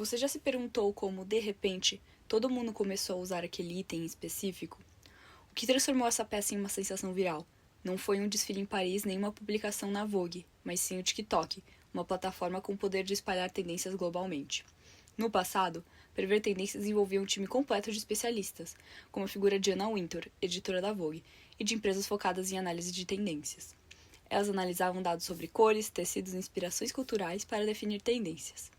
Você já se perguntou como, de repente, todo mundo começou a usar aquele item em específico? O que transformou essa peça em uma sensação viral? Não foi um desfile em Paris nem uma publicação na Vogue, mas sim o TikTok, uma plataforma com o poder de espalhar tendências globalmente. No passado, prever tendências envolvia um time completo de especialistas, como a figura de Anna Wintour, editora da Vogue, e de empresas focadas em análise de tendências. Elas analisavam dados sobre cores, tecidos e inspirações culturais para definir tendências.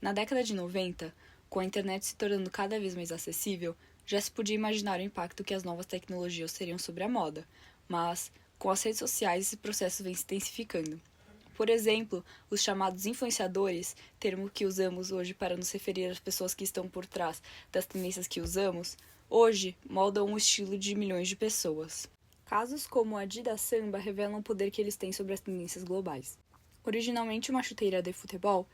Na década de 90, com a internet se tornando cada vez mais acessível, já se podia imaginar o impacto que as novas tecnologias teriam sobre a moda, mas, com as redes sociais, esse processo vem se intensificando. Por exemplo, os chamados influenciadores, termo que usamos hoje para nos referir às pessoas que estão por trás das tendências que usamos, hoje moldam o estilo de milhões de pessoas. Casos como a Adidas Samba revelam o poder que eles têm sobre as tendências globais. Originalmente uma chuteira de futebol,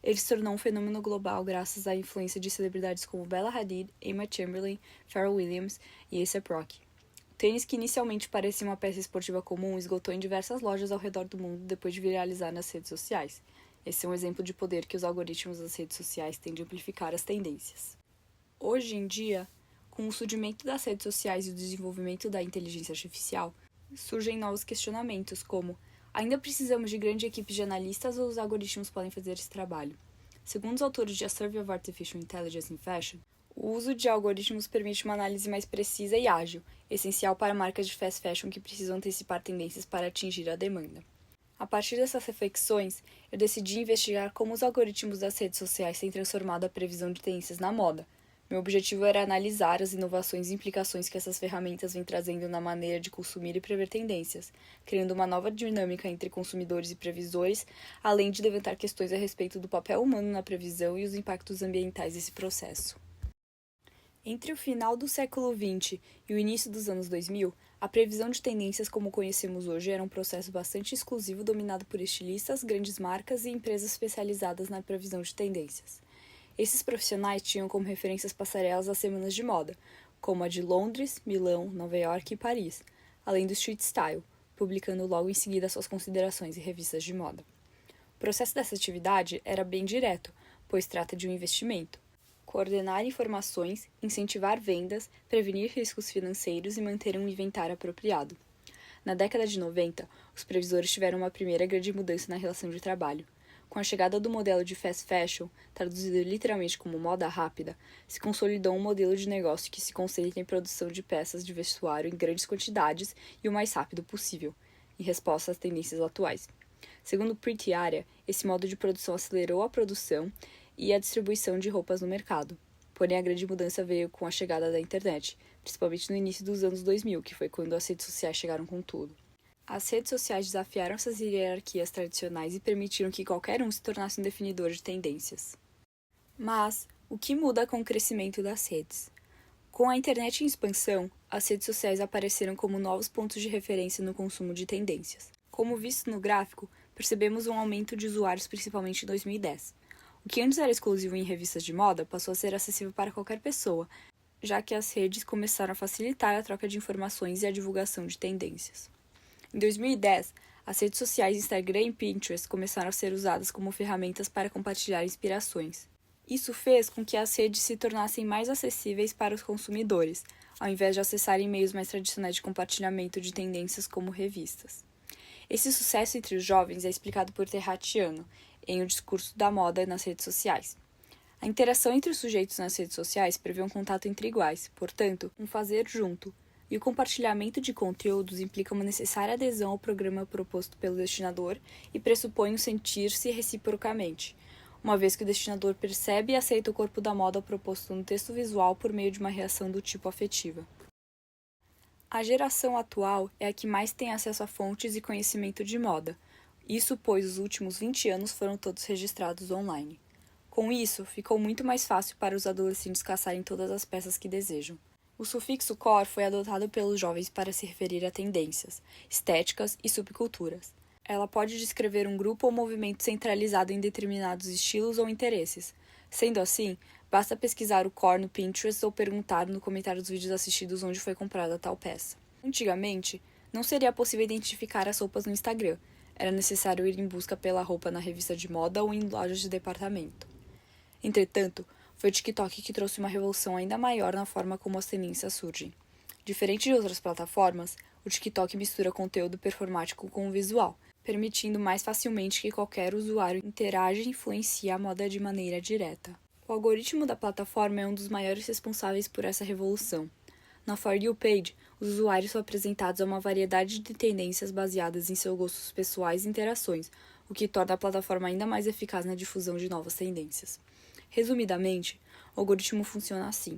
ele se tornou um fenômeno global graças à influência de celebridades como Bella Hadid, Emma Chamberlain, Pharrell Williams e A$AP Rocky. O tênis, que inicialmente parecia uma peça esportiva comum, esgotou em diversas lojas ao redor do mundo depois de viralizar nas redes sociais. Esse é um exemplo de poder que os algoritmos das redes sociais têm de amplificar as tendências. Hoje em dia, com o surgimento das redes sociais e o desenvolvimento da inteligência artificial, surgem novos questionamentos como: ainda precisamos de grandes equipes de analistas ou os algoritmos podem fazer esse trabalho? Segundo os autores de A Survey of Artificial Intelligence in Fashion, o uso de algoritmos permite uma análise mais precisa e ágil, essencial para marcas de fast fashion que precisam antecipar tendências para atingir a demanda. A partir dessas reflexões, eu decidi investigar como os algoritmos das redes sociais têm transformado a previsão de tendências na moda. Meu objetivo era analisar as inovações e implicações que essas ferramentas vêm trazendo na maneira de consumir e prever tendências, criando uma nova dinâmica entre consumidores e previsores, além de levantar questões a respeito do papel humano na previsão e os impactos ambientais desse processo. Entre o final do século XX e o início dos anos 2000, a previsão de tendências como conhecemos hoje era um processo bastante exclusivo dominado por estilistas, grandes marcas e empresas especializadas na previsão de tendências. Esses profissionais tinham como referências passarelas as semanas de moda, como a de Londres, Milão, Nova York e Paris, além do street style, publicando logo em seguida suas considerações em revistas de moda. O processo dessa atividade era bem direto, pois trata de um investimento. Coordenar informações, incentivar vendas, prevenir riscos financeiros e manter um inventário apropriado. Na década de 90, os previsores tiveram uma primeira grande mudança na relação de trabalho. Com a chegada do modelo de fast fashion, traduzido literalmente como moda rápida, se consolidou um modelo de negócio que se concentra em produção de peças de vestuário em grandes quantidades e o mais rápido possível, em resposta às tendências atuais. Segundo Pretty Area, esse modo de produção acelerou a produção e a distribuição de roupas no mercado. Porém, a grande mudança veio com a chegada da internet, principalmente no início dos anos 2000, que foi quando as redes sociais chegaram com tudo. As redes sociais desafiaram essas hierarquias tradicionais e permitiram que qualquer um se tornasse um definidor de tendências. Mas, o que muda com o crescimento das redes? Com a internet em expansão, as redes sociais apareceram como novos pontos de referência no consumo de tendências. Como visto no gráfico, percebemos um aumento de usuários principalmente em 2010. O que antes era exclusivo em revistas de moda passou a ser acessível para qualquer pessoa, já que as redes começaram a facilitar a troca de informações e a divulgação de tendências. Em 2010, as redes sociais Instagram e Pinterest começaram a ser usadas como ferramentas para compartilhar inspirações. Isso fez com que as redes se tornassem mais acessíveis para os consumidores, ao invés de acessarem meios mais tradicionais de compartilhamento de tendências como revistas. Esse sucesso entre os jovens é explicado por Terracciano, em O Discurso da Moda nas Redes Sociais. A interação entre os sujeitos nas redes sociais prevê um contato entre iguais, portanto, um fazer junto, e o compartilhamento de conteúdos implica uma necessária adesão ao programa proposto pelo destinador e pressupõe um sentir-se reciprocamente, uma vez que o destinador percebe e aceita o corpo da moda proposto no texto visual por meio de uma reação do tipo afetiva. A geração atual é a que mais tem acesso a fontes e conhecimento de moda, isso pois os últimos 20 anos foram todos registrados online. Com isso, ficou muito mais fácil para os adolescentes caçarem todas as peças que desejam. O sufixo core foi adotado pelos jovens para se referir a tendências, estéticas e subculturas. Ela pode descrever um grupo ou movimento centralizado em determinados estilos ou interesses. Sendo assim, basta pesquisar o core no Pinterest ou perguntar no comentário dos vídeos assistidos onde foi comprada tal peça. Antigamente, não seria possível identificar as roupas no Instagram. Era necessário ir em busca pela roupa na revista de moda ou em lojas de departamento. Entretanto, foi o TikTok que trouxe uma revolução ainda maior na forma como as tendências surgem. Diferente de outras plataformas, o TikTok mistura conteúdo performático com o visual, permitindo mais facilmente que qualquer usuário interaja e influencie a moda de maneira direta. O algoritmo da plataforma é um dos maiores responsáveis por essa revolução. Na For You page, os usuários são apresentados a uma variedade de tendências baseadas em seus gostos pessoais e interações, o que torna a plataforma ainda mais eficaz na difusão de novas tendências. Resumidamente, o algoritmo funciona assim.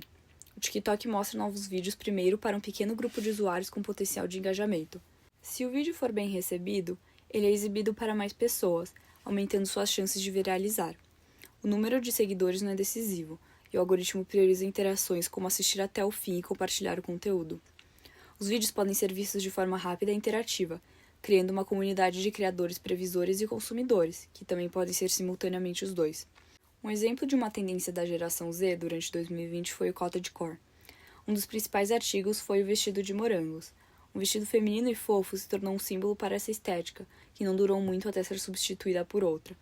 O TikTok mostra novos vídeos primeiro para um pequeno grupo de usuários com potencial de engajamento. Se o vídeo for bem recebido, ele é exibido para mais pessoas, aumentando suas chances de viralizar. O número de seguidores não é decisivo, e o algoritmo prioriza interações como assistir até o fim e compartilhar o conteúdo. Os vídeos podem ser vistos de forma rápida e interativa, criando uma comunidade de criadores, previsores e consumidores, que também podem ser simultaneamente os dois. Um exemplo de uma tendência da geração Z durante 2020 foi o cottagecore. Um dos principais artigos foi o vestido de morangos. Um vestido feminino e fofo se tornou um símbolo para essa estética, que não durou muito até ser substituída por outra.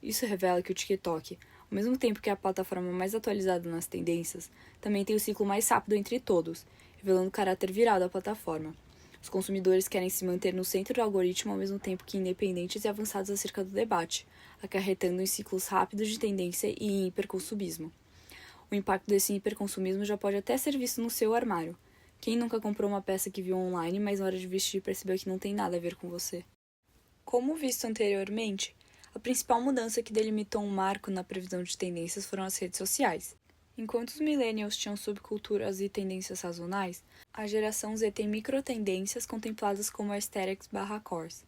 Isso revela que o TikTok, ao mesmo tempo que é a plataforma mais atualizada nas tendências, também tem o ciclo mais rápido entre todos, revelando o caráter viral da plataforma. Os consumidores querem se manter no centro do algoritmo ao mesmo tempo que independentes e avançados acerca do debate, acarretando em ciclos rápidos de tendência e em hiperconsumismo. O impacto desse hiperconsumismo já pode até ser visto no seu armário. Quem nunca comprou uma peça que viu online, mas na hora de vestir percebeu que não tem nada a ver com você? Como visto anteriormente, a principal mudança que delimitou um marco na previsão de tendências foram as redes sociais. Enquanto os millennials tinham subculturas e tendências sazonais, a geração Z tem microtendências contempladas como aesthetics/cores.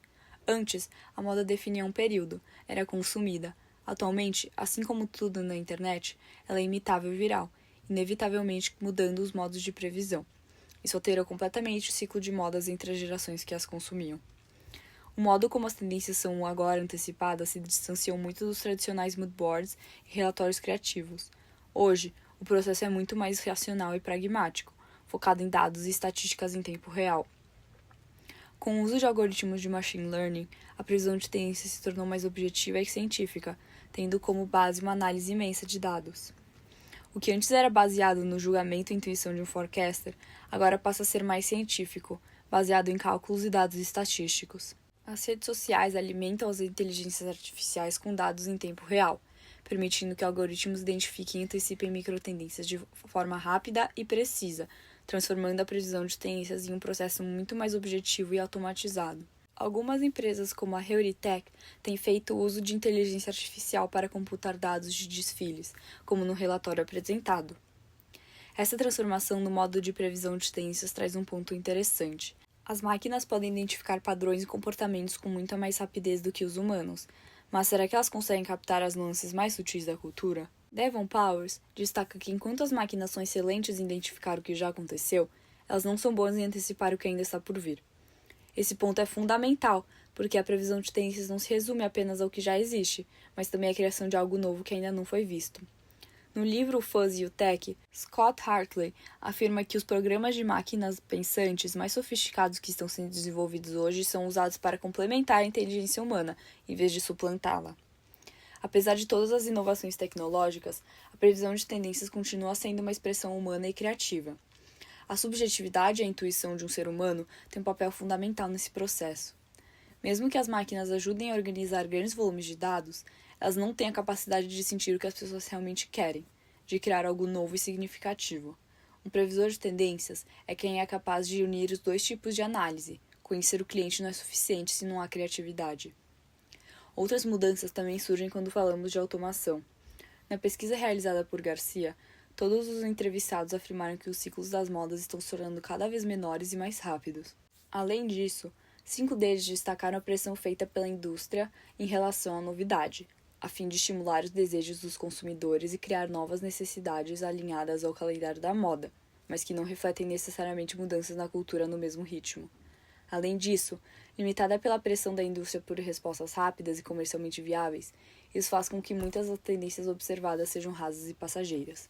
Antes, a moda definia um período, era consumida. Atualmente, assim como tudo na internet, ela é imitável e viral, inevitavelmente mudando os modos de previsão. Isso alterou completamente o ciclo de modas entre as gerações que as consumiam. O modo como as tendências são agora antecipadas se distanciou muito dos tradicionais mood boards e relatórios criativos. Hoje, o processo é muito mais racional e pragmático, focado em dados e estatísticas em tempo real. Com o uso de algoritmos de machine learning, a previsão de tendências se tornou mais objetiva e científica, tendo como base uma análise imensa de dados. O que antes era baseado no julgamento e intuição de um forecaster, agora passa a ser mais científico, baseado em cálculos e dados estatísticos. As redes sociais alimentam as inteligências artificiais com dados em tempo real, permitindo que algoritmos identifiquem e antecipem microtendências de forma rápida e precisa, transformando a previsão de tendências em um processo muito mais objetivo e automatizado. Algumas empresas, como a Heuritech, têm feito uso de inteligência artificial para computar dados de desfiles, como no relatório apresentado. Essa transformação no modo de previsão de tendências traz um ponto interessante. As máquinas podem identificar padrões e comportamentos com muita mais rapidez do que os humanos, mas será que elas conseguem captar as nuances mais sutis da cultura? Devon Powers destaca que enquanto as máquinas são excelentes em identificar o que já aconteceu, elas não são boas em antecipar o que ainda está por vir. Esse ponto é fundamental, porque a previsão de tendências não se resume apenas ao que já existe, mas também à criação de algo novo que ainda não foi visto. No livro O Fuzz e o Tech, Scott Hartley afirma que os programas de máquinas pensantes mais sofisticados que estão sendo desenvolvidos hoje são usados para complementar a inteligência humana, em vez de suplantá-la. Apesar de todas as inovações tecnológicas, a previsão de tendências continua sendo uma expressão humana e criativa. A subjetividade e a intuição de um ser humano têm um papel fundamental nesse processo. Mesmo que as máquinas ajudem a organizar grandes volumes de dados, elas não têm a capacidade de sentir o que as pessoas realmente querem, de criar algo novo e significativo. Um previsor de tendências é quem é capaz de unir os dois tipos de análise. Conhecer o cliente não é suficiente se não há criatividade. Outras mudanças também surgem quando falamos de automação. Na pesquisa realizada por Garcia, todos os entrevistados afirmaram que os ciclos das modas estão se tornando cada vez menores e mais rápidos. Além disso, 5 deles destacaram a pressão feita pela indústria em relação à novidade, a fim de estimular os desejos dos consumidores e criar novas necessidades alinhadas ao calendário da moda, mas que não refletem necessariamente mudanças na cultura no mesmo ritmo. Além disso, limitada pela pressão da indústria por respostas rápidas e comercialmente viáveis, isso faz com que muitas das tendências observadas sejam rasas e passageiras.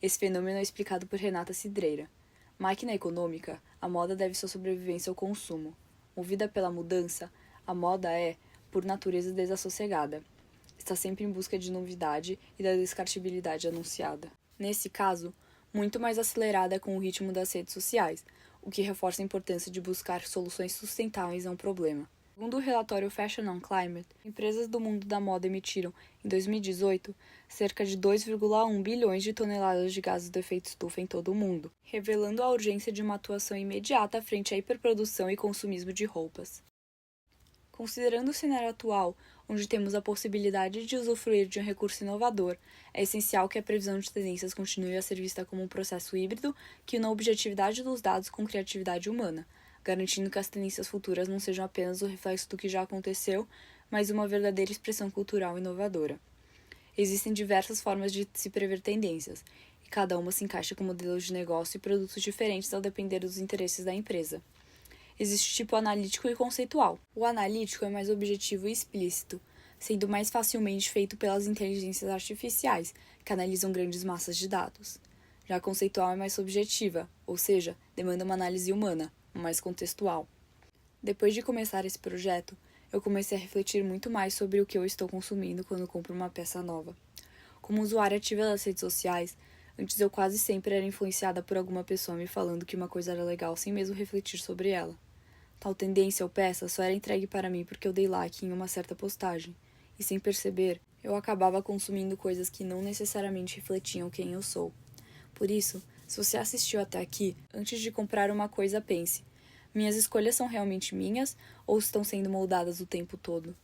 Esse fenômeno é explicado por Renata Cidreira. Máquina econômica, a moda deve sua sobrevivência ao consumo. Movida pela mudança, a moda é, por natureza, desassossegada. está sempre em busca de novidade e da descartabilidade anunciada. Nesse caso, muito mais acelerada com o ritmo das redes sociais, o que reforça a importância de buscar soluções sustentáveis a um problema. Segundo o relatório Fashion on Climate, empresas do mundo da moda emitiram, em 2018, cerca de 2,1 bilhões de toneladas de gases do efeito estufa em todo o mundo, revelando a urgência de uma atuação imediata frente à hiperprodução e consumismo de roupas. Considerando o cenário atual, onde temos a possibilidade de usufruir de um recurso inovador, é essencial que a previsão de tendências continue a ser vista como um processo híbrido que una a objetividade dos dados com criatividade humana, garantindo que as tendências futuras não sejam apenas o reflexo do que já aconteceu, mas uma verdadeira expressão cultural inovadora. Existem diversas formas de se prever tendências, e cada uma se encaixa com modelos de negócio e produtos diferentes ao depender dos interesses da empresa. Existe o tipo analítico e conceitual. O analítico é mais objetivo e explícito, sendo mais facilmente feito pelas inteligências artificiais, que analisam grandes massas de dados. Já a conceitual é mais subjetiva, ou seja, demanda uma análise humana, mais contextual. Depois de começar esse projeto, eu comecei a refletir muito mais sobre o que eu estou consumindo quando compro uma peça nova. Como usuária ativa das redes sociais, antes eu quase sempre era influenciada por alguma pessoa me falando que uma coisa era legal sem mesmo refletir sobre ela. Tal tendência ou peça só era entregue para mim porque eu dei like em uma certa postagem, e sem perceber, eu acabava consumindo coisas que não necessariamente refletiam quem eu sou. Por isso, se você assistiu até aqui, antes de comprar uma coisa pense: minhas escolhas são realmente minhas ou estão sendo moldadas o tempo todo?